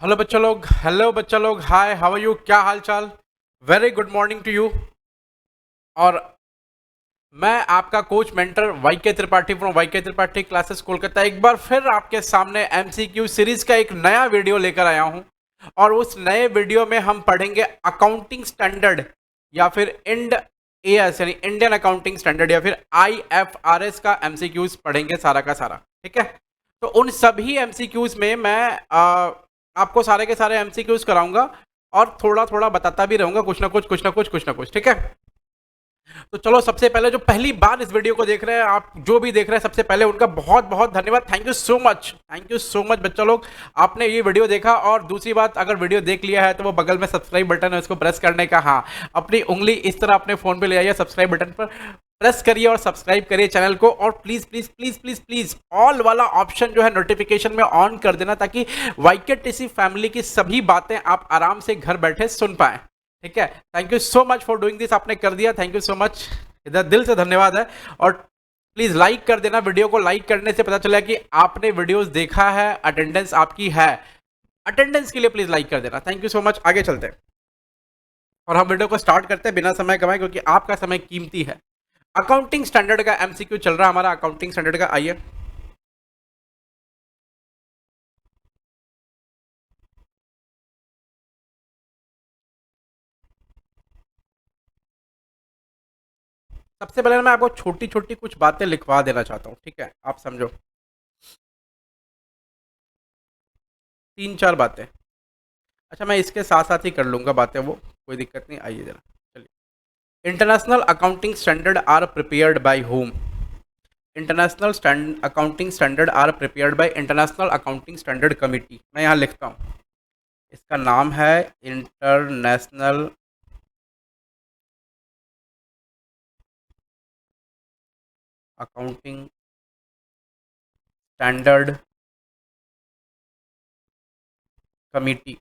Hello बच्चा लोग, हाय, how are you, क्या हाल चाल। Very good morning to you. और मैं आपका कोच मेंटर वाई के त्रिपाठी फ्रॉम वाई के त्रिपाठी क्लासेस कोलकाता एक बार फिर आपके सामने एमसीक्यू सीरीज का एक नया वीडियो लेकर आया हूं। और उस नए वीडियो में हम पढ़ेंगे अकाउंटिंग स्टैंडर्ड या फिर इंड एएस यानी इंडियन अकाउंटिंग स्टैंडर्ड या फिर आईएफआरएस का एमसीक्यूज पढ़ेंगे सारा का सारा। ठीक है, तो उन सभी एमसीक्यूज में मैं आपको सारे के सारे एमसीक्यूज कराऊंगा और थोड़ा थोड़ा बताता भी रहूंगा, कुछ ना कुछ। ठीक है, तो चलो, सबसे पहले जो पहली बार इस वीडियो को देख रहे हैं, आप जो भी देख रहे हैं, सबसे पहले उनका बहुत बहुत धन्यवाद। थैंक यू सो मच बच्चा लोग, आपने ये वीडियो देखा। और दूसरी बात, अगर वीडियो देख लिया है तो वो बगल में सब्सक्राइब बटन है, उसको प्रेस करने का, हाँ, अपनी उंगली इस तरह अपने फोन पे ले आइए, सब्सक्राइब बटन पर प्रेस करिए और सब्सक्राइब करिए चैनल को। और please please please please please all वाला ऑप्शन जो है नोटिफिकेशन में ऑन कर देना, ताकि वाईकेटीसी फैमिली की सभी बातें आप आराम से घर बैठे सुन पाए। ठीक है, thank you so much for doing this, आपने कर दिया, थैंक यू सो मच, इधर दिल से धन्यवाद है। और प्लीज लाइक कर देना, वीडियो को लाइक करने से पता चला कि आपने वीडियोस देखा है, अटेंडेंस आपकी है। अटेंडेंस के लिए प्लीज लाइक कर देना, थैंक यू सो मच। आगे चलते हैं और हम वीडियो को स्टार्ट करते हैं बिना समय गवाए, क्योंकि आपका समय कीमती है। अकाउंटिंग स्टैंडर्ड का एमसीक्यू चल रहा है हमारा, अकाउंटिंग स्टैंडर्ड का। आइए, सबसे पहले मैं आपको छोटी छोटी कुछ बातें लिखवा देना चाहता हूँ। ठीक है, आप समझो, तीन चार बातें। अच्छा, मैं इसके साथ साथ ही कर लूंगा बातें, वो कोई दिक्कत नहीं। आइए जरा, चलिए। International accounting standard are prepared by whom? International accounting standard are prepared by international accounting standard committee. मैं यहाँ लिखता हूँ, इसका नाम है इंटरनेशनल अकाउंटिंग स्टैंडर्ड कमिटी।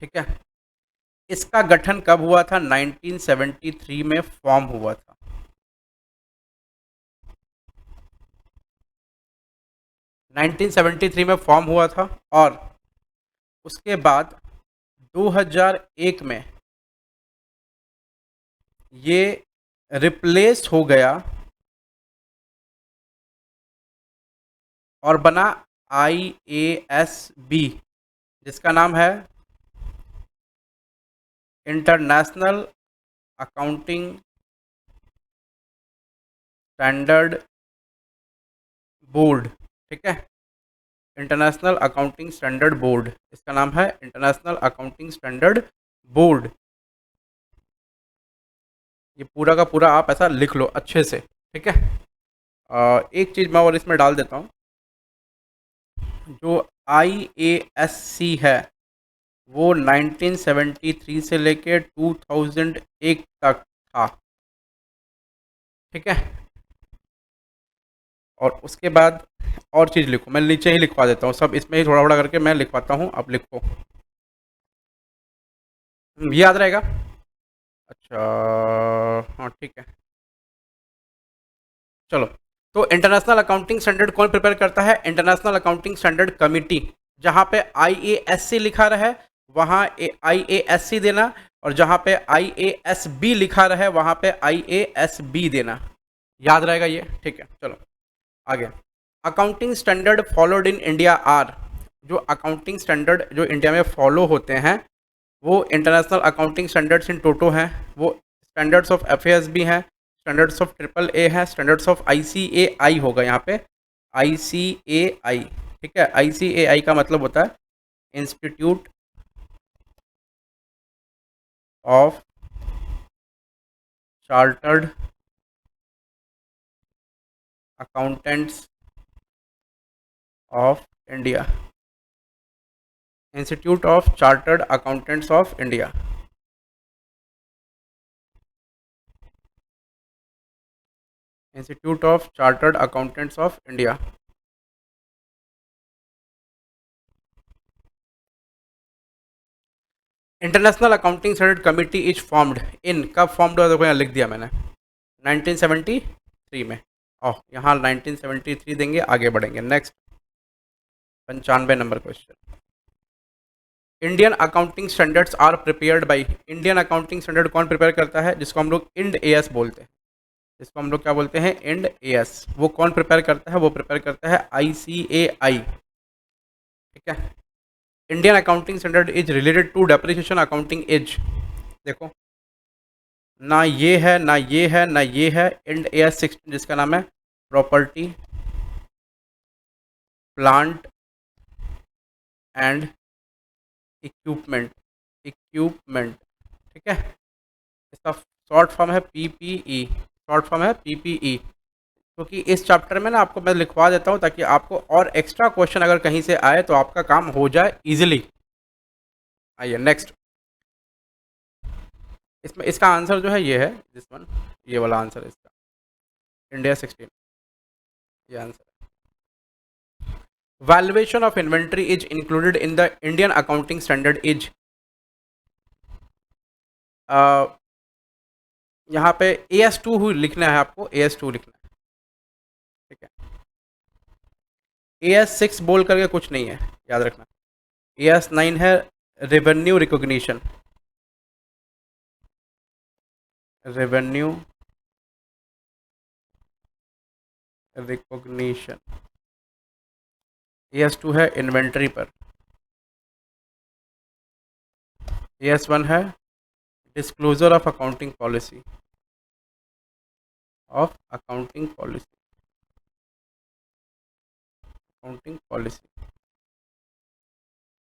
ठीक है, इसका गठन कब हुआ था? 1973 में फॉर्म हुआ था। 1973 में फॉर्म हुआ था, और उसके बाद 2001 में ये रिप्लेस हो गया और बना IASB, जिसका नाम है इंटरनेशनल अकाउंटिंग स्टैंडर्ड बोर्ड। ठीक है, इंटरनेशनल अकाउंटिंग स्टैंडर्ड बोर्ड, इसका नाम है इंटरनेशनल अकाउंटिंग स्टैंडर्ड बोर्ड। ये पूरा का पूरा आप ऐसा लिख लो अच्छे से। ठीक है, एक चीज़ मैं और इसमें डाल देता हूँ, जो IASC है वो 1973 से लेके 2001 तक था। ठीक है, और उसके बाद और चीज़ लिखो, मैं नीचे ही लिखवा देता हूँ, सब इसमें ही थोड़ा थोड़ा करके मैं लिखवाता हूँ, आप लिखो। याद रहेगा? अच्छा, हाँ ठीक है, चलो। तो इंटरनेशनल अकाउंटिंग स्टैंडर्ड कौन प्रिपेयर करता है? International accounting standard committee. जहाँ पे IASC लिखा रहे वहाँ IASC देना, और जहाँ पे IASB लिखा रहे वहाँ पे IASB देना। याद रहेगा ये? ठीक है, चलो आगे। Accounting standard followed in India are, जो अकाउंटिंग स्टैंडर्ड जो इंडिया में फॉलो होते हैं वो international accounting standards in toto हैं। वो स्टैंडर्ड्स ऑफ FASB हैं, स्टैंडर्ड्स ऑफ AAA है, स्टैंडर्ड्स ऑफ ICAI होगा यहाँ पे, ICAI। ठीक है, ICAI का मतलब होता है institute of chartered accountants of India, institute of chartered accountants of India. Institute of chartered accountants of India. International accounting standard committee is formed in, कब फॉर्म्ड हुआ देखो यहाँ लिख दिया मैंने, 1973 में। ओह, यहाँ 1973 देंगे, आगे बढ़ेंगे। Next 95 number question. Indian accounting standards are prepared by, Indian accounting standard कौन प्रिपेयर करता है? जिसको हम लोग इंड एएस बोलते हैं। जिसको हम लोग क्या बोलते हैं? Ind AS. वो कौन प्रिपेयर करता है? वो प्रिपेयर करता है आईसीएआई। ठीक है। Indian accounting standard is related to depreciation accounting as. देखो, ना ये है, ना ये है, ना ये है। इंड एएस 16 जिसका नाम है property, plant and equipment, equipment. ठीक है। इसका शॉर्ट फॉर्म है पीपीई, शॉर्ट फॉर्म है पीपीई। क्योंकि इस चैप्टर में ना आपको मैं लिखवा देता हूँ ताकि आपको और एक्स्ट्रा क्वेश्चन अगर कहीं से आए तो आपका काम हो जाए इजीली। आइए नेक्स्ट। इसमें इसका आंसर जो है ये है, दिस वन, ये वाला आंसर है इसका, इंडिया 16, ये आंसर है। Valuation of inventory is included in the Indian accounting standard is, यहाँ पे AS2 लिखना है आपको, AS2 लिखना है। ठीक है। AS6 बोल करके कुछ नहीं है, याद रखना। AS9 है revenue recognition, revenue recognition. AS2 है इन्वेंट्री पर। AS1 है disclosure of accounting policy, of accounting policy, accounting policy.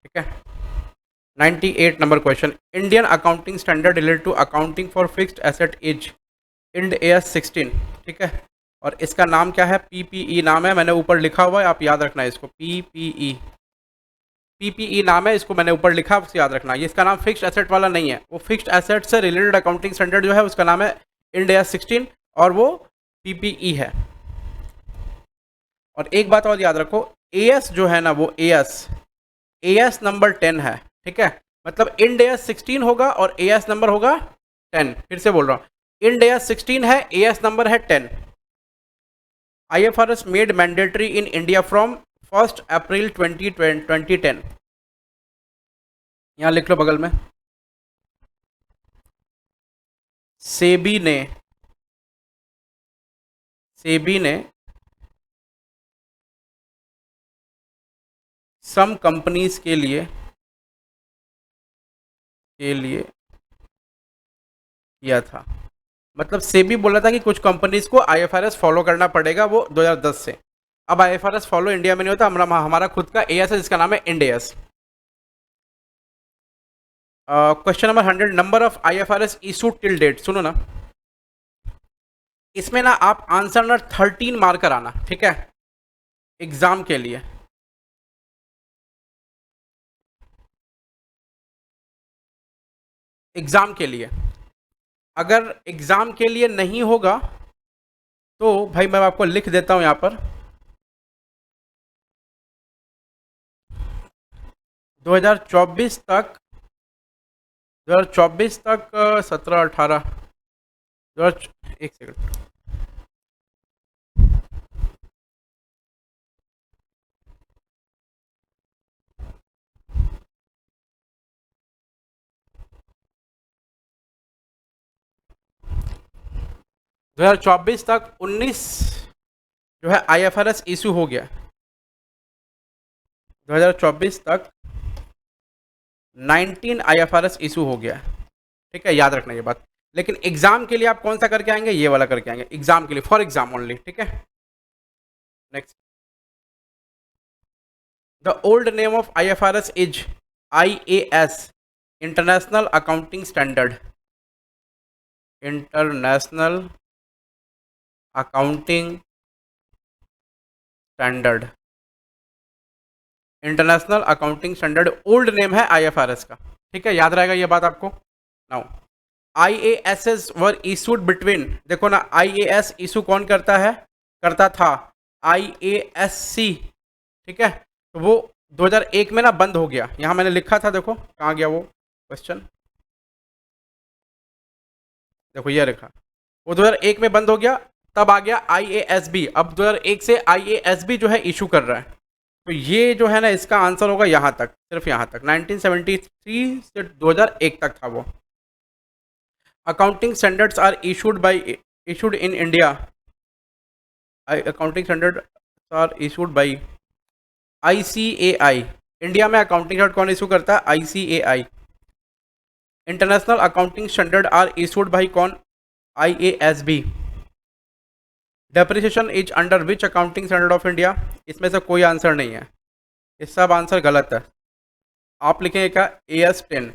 ठीक है। 98 number question. Indian accounting standard related to accounting for fixed asset is Ind AS 16। ठीक है। और इसका नाम क्या है? पीपीई नाम है, मैंने ऊपर लिखा हुआ है, आप याद रखना है इसको। पीपीई, पीपीई नाम है, इसको मैंने ऊपर लिखा, उसको याद रखना। ये इसका नाम फिक्स्ड एसेट वाला नहीं है, वो फिक्स्ड एसेट से रिलेटेड अकाउंटिंग स्टैंडर्ड जो है उसका नाम है इंड AS 16 और वो पीपीई है। और एक बात और याद रखो, AS जो है ना वो AS नंबर 10 है। ठीक है। मतलब इंड AS 16 होगा और AS नंबर होगा 10। फिर से बोल रहा हूँ, इंड AS 16 है, AS नंबर है 10। IFRS made mandatory in India from 1 अप्रैल 2010। यहाँ लिख लो बगल में, सेबी ने सम कंपनीज के लिए किया था। मतलब सेबी बोला था कि कुछ कंपनीज को IFRS फॉलो करना पड़ेगा, वो 2010 से। अब IFRS फॉलो इंडिया में नहीं होता, हमारा खुद का AS है जिसका नाम है Ind AS। Question number 100, number of IFRS issue till date. सुनो ना, इसमें ना आप आंसर ना 13 मार्कर आना। ठीक है। एग्जाम के लिए, एग्जाम के लिए। अगर एग्जाम के लिए नहीं होगा तो भाई मैं आपको लिख देता हूं यहां पर 2024 तक, 2024 तक 17 18 एक सेकंड, दो 2024 तक 19 जो है IFRS इशू हो गया। 2024 तक 19 IFRS इशू हो गया। ठीक है, याद रखना ये बात। लेकिन एग्जाम के लिए आप कौन सा करके आएंगे? ये वाला करके आएंगे एग्जाम के लिए, फॉर एग्जाम ओनली। ठीक है। Next, the old name of IFRS is IAS, international accounting standard, international accounting standard, international accounting standard old name है IFRS का। ठीक है, याद रहेगा ये बात आपको। नाउ IAS वर इशूड बिटवीन, देखो ना IAS इशू कौन करता था? IASC। ठीक है। तो वो 2001 में ना बंद हो गया। यहाँ मैंने लिखा था, देखो कहाँ गया वो क्वेश्चन, देखो ये लिखा, वो 2001 में बंद हो गया। तब आ गया IASB, अब 2001 से IASB जो है इशू कर रहा है। तो ये जो है ना इसका आंसर होगा यहाँ तक, सिर्फ यहाँ तक, 1973 से 2001 तक था वो। Accounting standards are issued in India, accounting standard are issued by ICAI। India में अकाउंटिंग स्टैंडर्ड कौन इशू करता है? ICAI। International accounting standard are issued by कौन? IASB। Depreciation is under which accounting standard of India? इसमें से कोई answer नहीं है, ये सब आंसर गलत है। आप लिखेंगे क्या? AS10,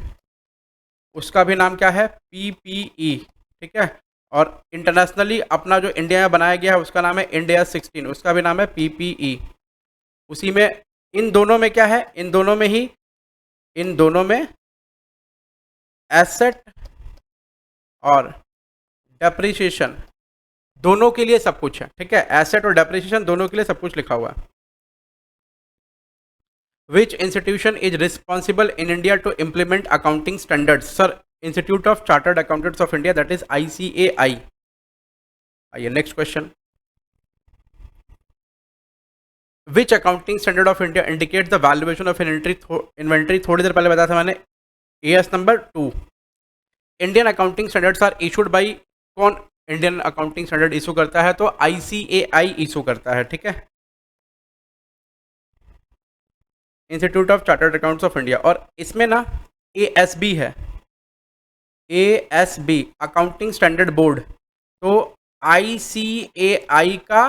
उसका भी नाम क्या है? PPE, ठीक है। और इंटरनेशनली अपना जो इंडिया में बनाया गया है उसका नाम है इंडिया 16, उसका भी नाम है PPE। उसी में इन दोनों में क्या है? इन दोनों में एसेट और डेप्रिसिएशन दोनों के लिए सब कुछ है, ठीक है। एसेट और डेप्रिसिएशन दोनों के लिए सब कुछ लिखा हुआ है। Which institution is responsible in India to implement accounting standards? Sir, institute of chartered accountants of India, that is ICAI। आइए next question. Which accounting standard of India indicate the valuation of inventory? थोड़ी देर पहले बताया था मैंने, AS number 2। Indian accounting standards are issued by कौन? Indian accounting standard issue करता है तो ICAI इशू करता है, ठीक है, institute of chartered accounts of India. और इसमें ना ASB है, ASB अकाउंटिंग स्टैंडर्ड बोर्ड। तो ICAI का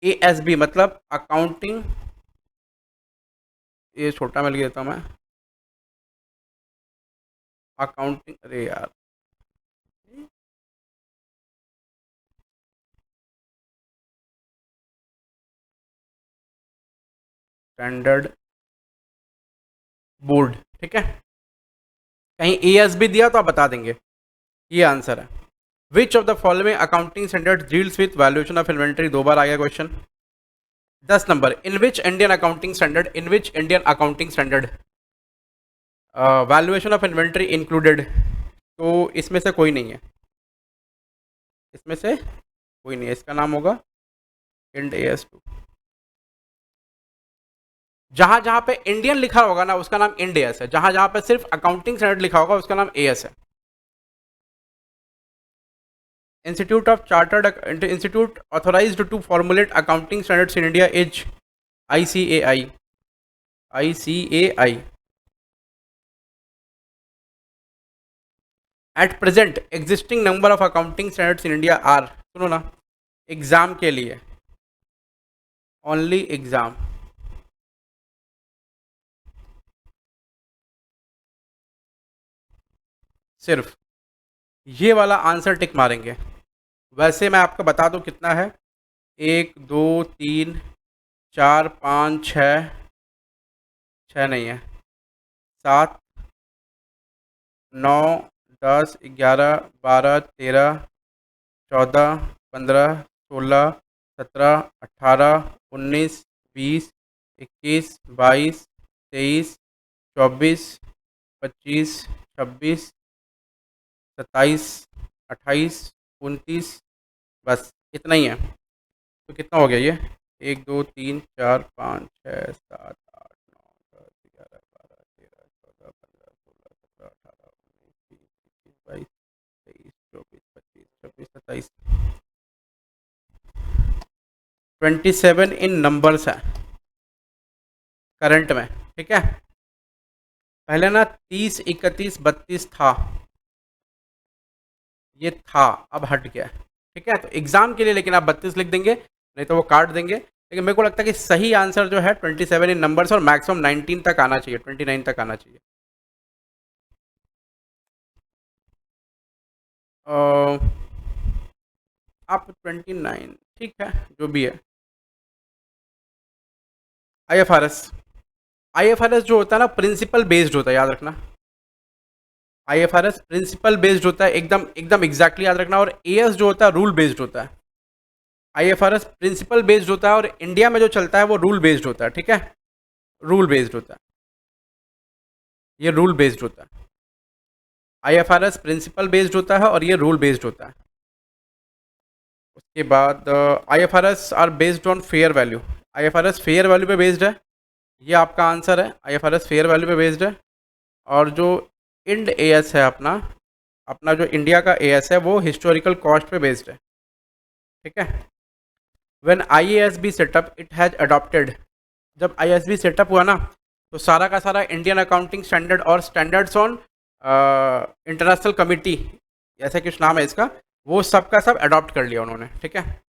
ASB मतलब अकाउंटिंग, ये छोटा में लिख देता हूँ मैं, अकाउंटिंग, अरे यार स्टैंडर्ड बोर्ड, ठीक है। कहीं ASB दिया तो आप बता देंगे, ये आंसर है। Which of the following accounting standard deals with valuation of inventory? 2 बार आ गया question. 10 number, in which Indian accounting standard valuation of inventory included? तो इसमें से कोई नहीं है, इसका नाम होगा इंड AS2। जहां जहां पे इंडियन लिखा होगा ना उसका नाम इंड AS है, जहां जहां पे सिर्फ अकाउंटिंग स्टैंडर्ड लिखा होगा उसका नाम AS है। Institute authorised to formulate accounting standards in India is ICAI। At present existing number of accounting standards in India are, सुनो ना, एग्जाम के लिए, ओनली एग्जाम, सिर्फ ये वाला आंसर टिक मारेंगे। वैसे मैं आपको बता दूं कितना है, 1 2 3 4 5 6 नहीं है, 7 9 10 11 12 13 14 15 16 17 18 19 20 21 22 23 24 25 26 27 28 29, बस इतना ही है। तो कितना हो गया ये? 1 2 3 4 5 6 7 8 9 10 11 12 13 14 15 16 17 18 19 20 21 22 23 24 25 26 27, 27 इन नंबर्स है करंट में, ठीक है। पहले ना 30 31 32 था, ये था, अब हट गया, ठीक है। तो एग्जाम के लिए लेकिन आप 32 लिख देंगे, नहीं तो वो काट देंगे। लेकिन मेरे को लगता है कि सही आंसर जो है 27 इन नंबर्स और मैक्सिमम 19 तक आना चाहिए, 29 तक आना चाहिए। आप 29, ठीक है, जो भी है। IFRS जो होता है ना प्रिंसिपल बेस्ड होता है, याद रखना। IFRS प्रिंसिपल बेस्ड होता है, एकदम एकदम एग्जैक्टली याद रखना। और AS जो होता है रूल बेस्ड होता है। IFRS प्रिंसिपल बेस्ड होता है और इंडिया में जो चलता है वो रूल बेस्ड होता है, ठीक है, रूल बेस्ड होता है, ये रूल बेस्ड होता है। IFRS प्रिंसिपल बेस्ड होता है और ये रूल बेस्ड होता है। उसके बाद IFRS are based on fair value. IFRS fair value पे बेस्ड है, ये आपका आंसर है। IFRS फेयर वैल्यू पे बेस्ड है। और जो इंड AS है अपना अपना जो इंडिया का AS है वो हिस्टोरिकल कॉस्ट पे बेस्ड है। ठीक है। When IASB setup it has adopted, जब IASB सेटअप हुआ ना तो सारा का सारा इंडियन अकाउंटिंग स्टैंडर्ड और स्टैंडर्ड्स ऑन इंटरनेशनल कमिटी, ऐसा कुछ नाम है इसका, वो सब का सब अडॉप्ट कर लिया उन्होंने। ठीक है।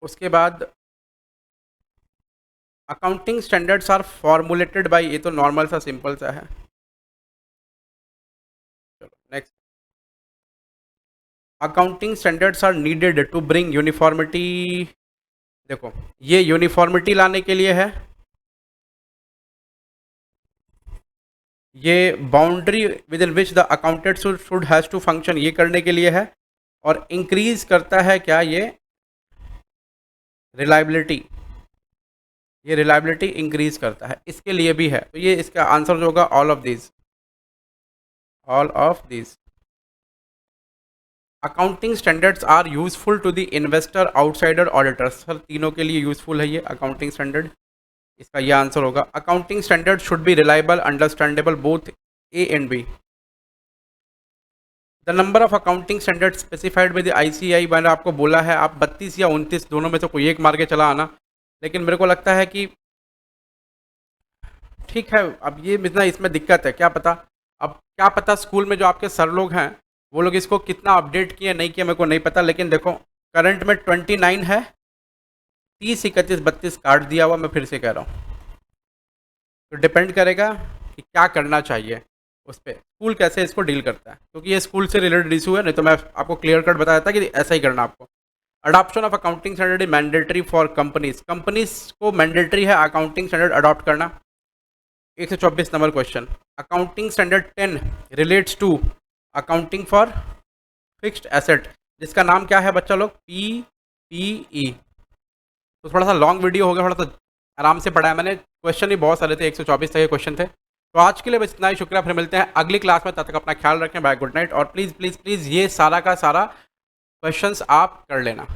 उसके बाद accounting standards are formulated by, ये तो नॉर्मल सा सिंपल सा है। चलो next, accounting standards are needed to bring uniformity. देखो ये यूनिफॉर्मिटी लाने के लिए है, ये boundary within which the accountant should has to function, ये करने के लिए है। और इंक्रीज करता है क्या ये रिलायबिलिटी, ये रिलायबिलिटी इंक्रीज करता है, इसके लिए भी है। तो ये इसका आंसर जो होगा all of this, all of this. Accounting standards are useful to the investor outsider auditors, sir तीनों के लिए यूजफुल है ये अकाउंटिंग स्टैंडर्ड, इसका ये आंसर होगा। Accounting standard should be reliable understandable both A and B. The number of accounting standard specified by the ICAI, मैंने आपको बोला है आप 32 या 29 दोनों में से कोई एक मार के चला आना, लेकिन मेरे को लगता है कि ठीक है। अब ये इतना इसमें दिक्कत है, क्या पता, अब क्या पता स्कूल में जो आपके सर लोग हैं वो लोग इसको कितना अपडेट किए नहीं किए मेरे को नहीं पता, लेकिन देखो करंट में 29 है, 30, 31, 32 काट दिया हुआ, मैं फिर से कह रहा हूँ। तो डिपेंड करेगा कि क्या करना चाहिए उस पर, स्कूल कैसे इसको डील करता है, क्योंकि ये स्कूल से रिलेटेड इशू है, नहीं तो मैं आपको क्लियर कट बता देता कि ऐसा ही करना आपको। Adoption of accounting standard mandatory for companies, companies को मैंडेटरी है अकाउंटिंग स्टैंडर्ड अडॉप्ट करना। 124 number question, accounting standard 10 relates to accounting for fixed asset, जिसका नाम क्या है बच्चा लोग, PPE। तो थोड़ा सा लॉन्ग वीडियो हो गया, थोड़ा सा आराम से पढ़ा है मैंने, क्वेश्चन ही बहुत सारे थे, 124 तक के क्वेश्चन थे। तो आज के लिए बस इतना ही, शुक्रिया, फिर मिलते हैं अगली क्लास में, तब तक अपना ख्याल रखें, बाय, गुड नाइट। और प्लीज़ प्लीज़ प्लीज़ ये सारा का सारा क्वेश्चंस आप कर लेना।